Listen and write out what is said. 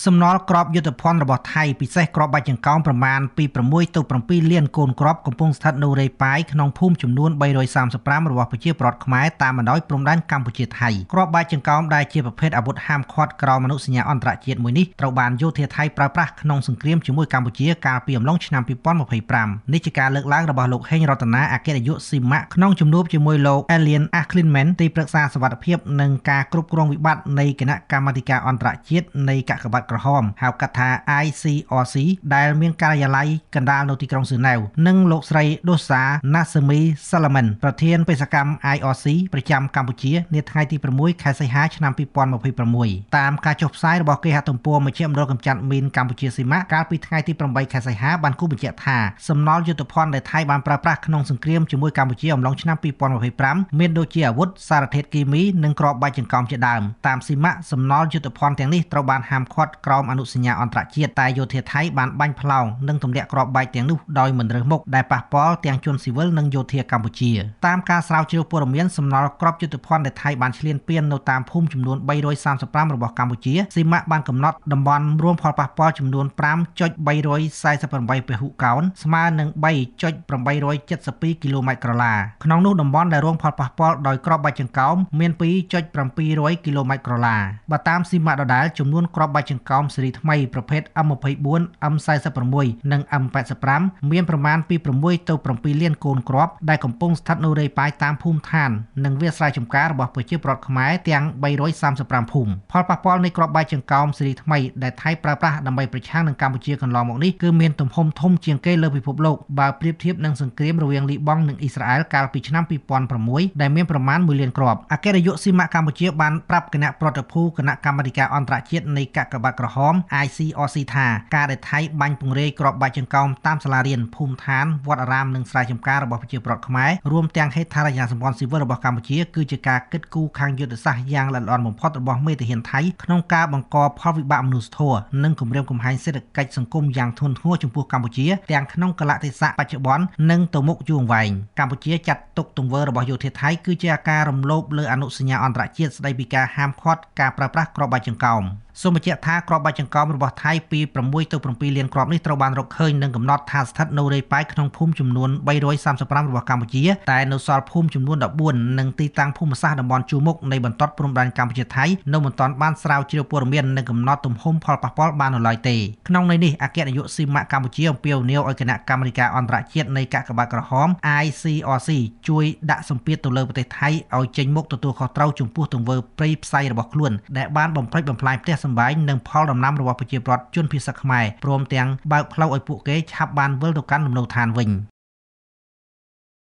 សំណល់ក្របយុទ្ធភ័ណ្ឌរបស់ថៃពិសេសក្របបាច់ចង្កោមប្រមាណពី6ទៅ7លានកូនក្របកំពុងស្ថិតនៅរេប៉ាយក្នុងភូមិចំនួន335របស់ប្រជាពលរដ្ឋខ្មែរតាមបណ្ដោយព្រំដែនកម្ពុជាថៃក្របបាច់ចង្កោមដែលជាប្រភេទអាវុធហាមឃាត់ក្រោមអនុសញ្ញាអន្តរជាតិមួយនេះត្រូវបានយោធាថៃប្រើប្រាស់ក្នុងសង្គ្រាមជាមួយកម្ពុជាកាលពីអំឡុងឆ្នាំ2025នេះជាការលើកឡើងរបស់លោកហេងរតនាអគ្គនាយកស៊ីម៉ាក់ក្នុងជំនួបជាមួយលោក Alien Acklin ទីប្រឹក្សាសុវត្ថិភាពនិងការគ្រប់គ្រងវិបត្តិនៃគណៈកម្មាធិការអន្តរជាតិនៃកាកបាទក្រហមហៅកាត់ថា ICRC ដែលមានការិយាល័យកណ្ដាលនៅទីក្រុងស៊ឺណែវនិងលោកស្រីដូសា Nassimi Salaman ប្រធានបេសកកម្ម IRC ប្រចាំកម្ពុជានាថ្ងៃទី6ខែសីហាឆ្នាំ2026តាមការចុះផ្សាយរបស់គេហទំព័រមជ្ឈមណ្ឌលកម្ចាត់មីនកម្ពុជាស៊ីម៉ាក់កាលពីថ្ងៃទី8ខែសីហាបានគូបញ្ជាក់ថាសំណល់យុទ្ធភ័ណ្ឌដែលថៃបានប្រើប្រាស់ក្នុងសង្គ្រាមជាមួយកម្ពុជាអំឡុងឆ្នាំ2025មានដូចជាអាវុធសារធាតុគីមីនិងគ្រាប់បែកចង្កោមជាដើមតាមស៊ីម៉ាក់សំណល់យុទ្ធភ័ណ្ឌទាំងនេះត្រូវបានហាមឃាត់ក្រោមអនុសញ្ញាអន្តរជាតិតែយោធាថៃបានបាញ់ផ្លោងនិងទម្លាក់គ្រាប់បែកទាំងនោះដោយមិនរើសមុខដែលប៉ះពាល់ទាំងជនស៊ីវិលនិងយោធាកម្ពុជាតាមការស្រាវជ្រាវព័ត៌មានសំណល់គ្រាប់យុទ្ធភ័ណ្ឌដែលថៃបានឈ្លានពាននៅតាមភូមិចំនួន335របស់កម្ពុជាស៊ីម៉ាក់បានកំណត់តំបន់រួមផលប៉ះពាល់ចំនួន 5.348 ពហុកោណស្មើនឹង 3.872 គីឡូម៉ែត្រក្រឡាក្នុងនោះតំបន់ដែលរងផលប៉ះពាល់ដោយគ្រាប់បែកចង្កោមមាន 2.700 គីឡូម៉ែត្រក្រឡាបើតាមស៊ីម៉ាក់ដដែលចំនួនគ្រាប់បែកចង្កោមស៊េរីថ្មីប្រភេទ M24 M46 និង M85 មានប្រមាណពី6ទៅ7លានកូនគ្រាប់ដែលកំពុងស្ថិតនៅរេប៉ាយតាមភូមិឋាននិងវាលស្រែចម្ការរបស់ប្រជាពលរដ្ឋខ្មែរទាំង335ភូមិផលប៉ះពាល់នៃគ្រាប់បែកចង្កោមស៊េរីថ្មីដែលថៃប្រើប្រាស់ដើម្បីប្រឆាំងនឹងកម្ពុជាកន្លងមកនេះគឺមានទំហំធំជាងគេលើពិភពលោកបើប្រៀបធៀបនឹងសង្គ្រាមរវាងលីបង់និងអ៊ីស្រាអែលកាលពីឆ្នាំ2006ដែលមានប្រមាណ1លានគ្រាប់អគ្គនាយកស៊ីម៉ាក់កម្ពុជាបានប្រាប់គណៈប្រតិភូគណៈកម្មាធិការអន្តរជាតិនៃកាកបាទក្រហម ICRC ថាការដែលថៃបាញ់ពង្រាយគ្រាប់បែកចង្កោមតាមសាលារៀនភូមិឋានវត្តអារាមនិងស្រែចម្ការរបស់ប្រជាពលរដ្ឋខ្មែររួមទាំងហេដ្ឋារចនាសម្ព័ន្ធស៊ីវិលរបស់កម្ពុជាគឺជាការគិតគូរខាងយុទ្ធសាស្ត្រយ៉ាងល្អិតល្អន់បំផុតរបស់មេតាហានថៃក្នុងការបង្កផលវិបាកមនុស្សធម៌និងគម្រាមកំហែងសេដ្ឋកិច្ចសង្គមយ៉ាងធ្ងន់ធ្ងរចំពោះកម្ពុជាទាំងក្នុងកលៈទេសៈបច្ចុប្បន្ននិងទៅមុខយូរអង្វែងកម្ពុជាចាត់ទុកទង្វើរបស់យោធាថៃគឺជាការរំលោភលើអនុសញ្ញាអន្តរជាតិស្តីពីការហាមឃាត់ការប្រើប្រាស់គ្រាប់បែកចង្កោមសូមបញ្ជាក់ថាគ្រាប់បែកចង្កោមរបស់ថៃពី6ទៅ7លានគ្រាប់នេះត្រូវបានរកឃើញនិងកំណត់ថាស្ថិតនៅរេប៉ាយក្នុងភូមិចំនួន335របស់កម្ពុជាតែនៅសល់ភូមិចំនួន14និងទីតាំងភូមិសាស្ត្រតំបន់ជួរមុខនៃបន្ទាត់ព្រំដែនកម្ពុជាថៃនៅមិនទាន់បានស្រាវជ្រាវព័ត៌មាននិងកំណត់ទំហំផលប៉ះពាល់បាននៅឡើយទេក្នុងន័យនេះអគ្គនាយកស៊ីម៉ាក់កម្ពុជាអំពាវនាវឲ្យគណៈកម្មាធិការអន្តរជាតិនៃកាកបាទក្រហម ICRC ជួយដាក់សម្ពាធទៅលើប្រទេសថៃឲ្យចេញមុខទទួលខុសត្រូវចំពោះទង្វើព្រៃផ្សៃរបស់ខ្លួនដែលបានបំផ្លិចបំផ្លាញផ្ទះសម្បែងនិងផលដំណាំរបស់ប្រជាពលរដ្ឋជនភៀសខ្មែរព្រមទាំងបើកផ្លូវឲ្យពួកគេឆាប់បានវិលទៅកាន់លំនៅឋានវិញ